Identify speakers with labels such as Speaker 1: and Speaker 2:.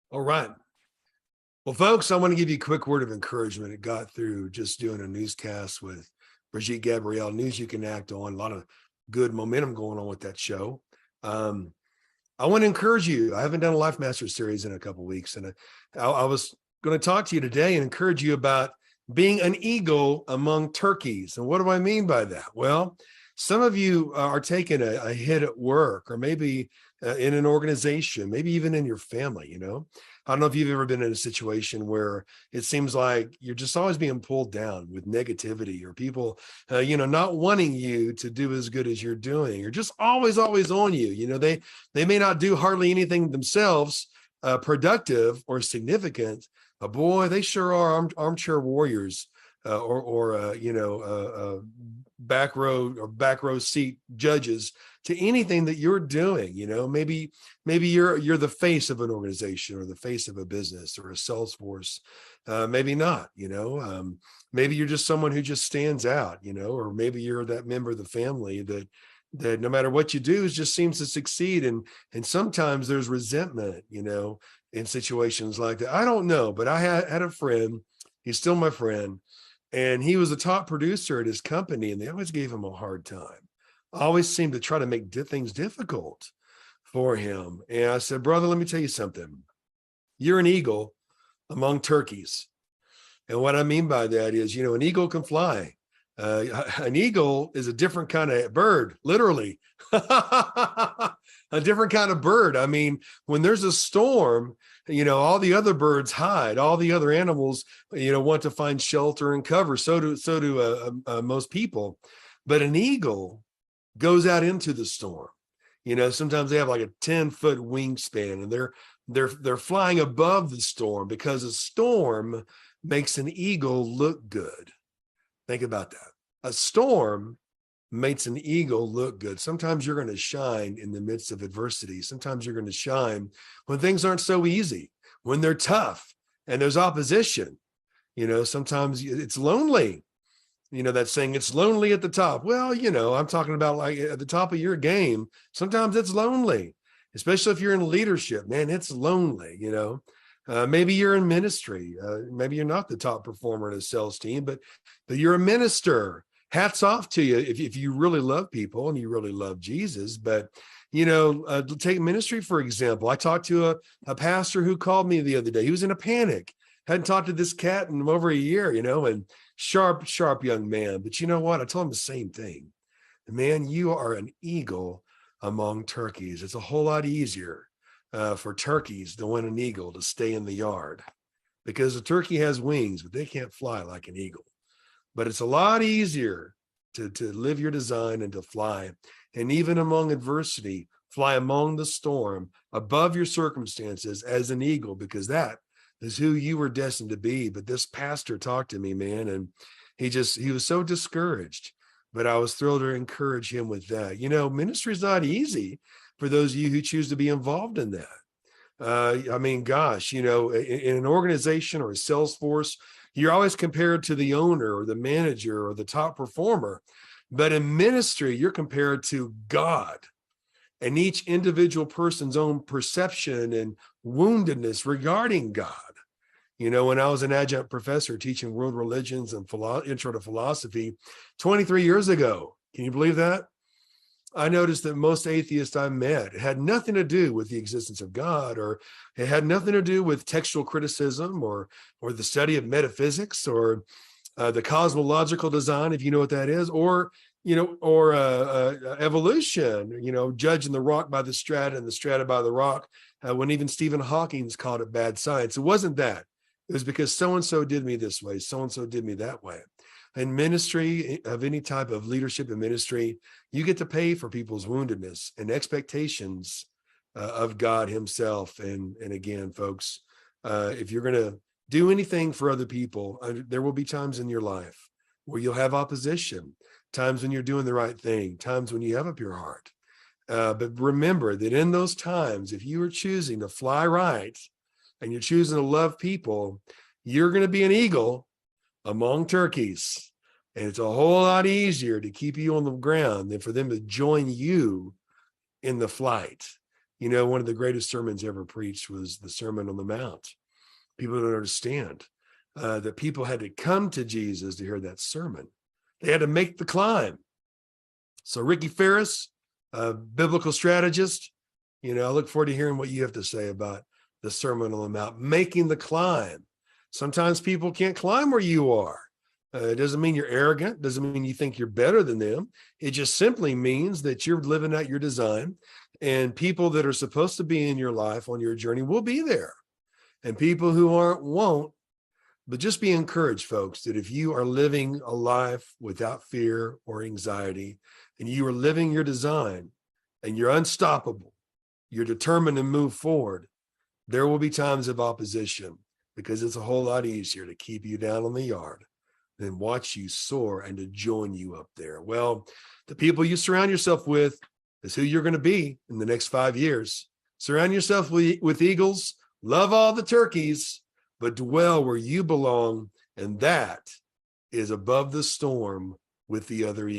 Speaker 1: All right. Well, folks, I want to give you a quick word of encouragement. It got through just doing a newscast with Brigitte Gabrielle, news you can act on. A lot of good momentum going on with that show. Um, I want to encourage you. I haven't done a Life Master series in a couple of weeks, and I was going to talk to you today and encourage you about being an eagle among turkeys. And what do I mean by that? Well, some of you are taking a hit at work, or maybe in an organization, maybe even in your family. I don't know if you've ever been in a situation where it seems like you're just always being pulled down with negativity, or people, not wanting you to do as good as you're doing, or just always on you. They may not do hardly anything themselves, productive or significant, but boy, they sure are armchair warriors, back row seat judges to anything that you're doing. Maybe you're the face of an organization, or the face of a business, or a sales force. Maybe not. Maybe you're just someone who just stands out. Or maybe you're that member of the family that no matter what you do just seems to succeed. And sometimes there's resentment, in situations like that. I don't know, but I had a friend. He's still my friend, and he was a top producer at his company, and they always gave him a hard time. Always seemed to try to make things difficult for him. And I said, brother, let me tell you something. You're an eagle among turkeys. And what I mean by that is, an eagle can fly. An eagle is a different kind of bird, literally. A different kind of bird. I mean, when there's a storm, all the other birds hide. All the other animals, want to find shelter and cover. So do most people. But an eagle goes out into the storm. Sometimes they have like a 10-foot wingspan, and they're flying above the storm, because a storm makes an eagle look good. Think about that. A storm makes an eagle look good. Sometimes you're going to shine in the midst of adversity. Sometimes you're going to shine when things aren't so easy, when they're tough and there's opposition. Sometimes it's lonely. That saying, it's lonely at the top. Well, I'm talking about like at the top of your game. Sometimes it's lonely, especially if you're in leadership, man, it's lonely. Maybe you're in ministry. Maybe you're not the top performer in a sales team, but you're a minister. Hats off to you if you really love people and you really love Jesus. But, take ministry, for example. I talked to a pastor who called me the other day. He was in a panic. Hadn't talked to this cat in over a year, and sharp young man. But you know what? I told him the same thing. Man, you are an eagle among turkeys. It's a whole lot easier for turkeys than when an eagle to stay in the yard, because a turkey has wings, but they can't fly like an eagle. But it's a lot easier to live your design and to fly. And even among adversity, fly among the storm, above your circumstances as an eagle, because that is who you were destined to be. But this pastor talked to me, man, and he was so discouraged. But I was thrilled to encourage him with that. Ministry is not easy for those of you who choose to be involved in that. I mean, gosh, in an organization or a sales force, you're always compared to the owner or the manager or the top performer. But in ministry, you're compared to God and each individual person's own perception and woundedness regarding God. When I was an adjunct professor teaching world religions and intro to philosophy 23 years ago, can you believe that? I noticed that most atheists I met had nothing to do with the existence of God, or it had nothing to do with textual criticism or the study of metaphysics, or the cosmological design, if you know what that is, or evolution, judging the rock by the strata and the strata by the rock, when even Stephen Hawking called it bad science. It wasn't that. It was because so-and-so did me this way, so-and-so did me that way. In ministry, of any type of leadership in ministry, you get to pay for people's woundedness and expectations of God himself. And again, folks, if you're going to do anything for other people, there will be times in your life where you'll have opposition, times when you're doing the right thing, times when you have up your heart. But remember that in those times, if you are choosing to fly right and you're choosing to love people, you're going to be an eagle among turkeys. And it's a whole lot easier to keep you on the ground than for them to join you in the flight. You know, one of the greatest sermons ever preached was the Sermon on the Mount. People don't understand that people had to come to Jesus to hear that sermon. They had to make the climb. So Ricky Ferris, a biblical strategist, you know, I look forward to hearing what you have to say about the Sermon on the Mount, making the climb. Sometimes people can't climb where you are. It doesn't mean you're arrogant. Doesn't mean you think you're better than them. It just simply means that you're living out your design, and people that are supposed to be in your life on your journey will be there, and people who aren't won't. But just be encouraged, folks, that if you are living a life without fear or anxiety, and you are living your design, and you're unstoppable, you're determined to move forward, there will be times of opposition, because it's a whole lot easier to keep you down on the yard than watch you soar and to join you up there. Well, the people you surround yourself with is who you're going to be in the next 5 years. Surround yourself with eagles, love all the turkeys, but dwell where you belong, and that is above the storm with the other eagles.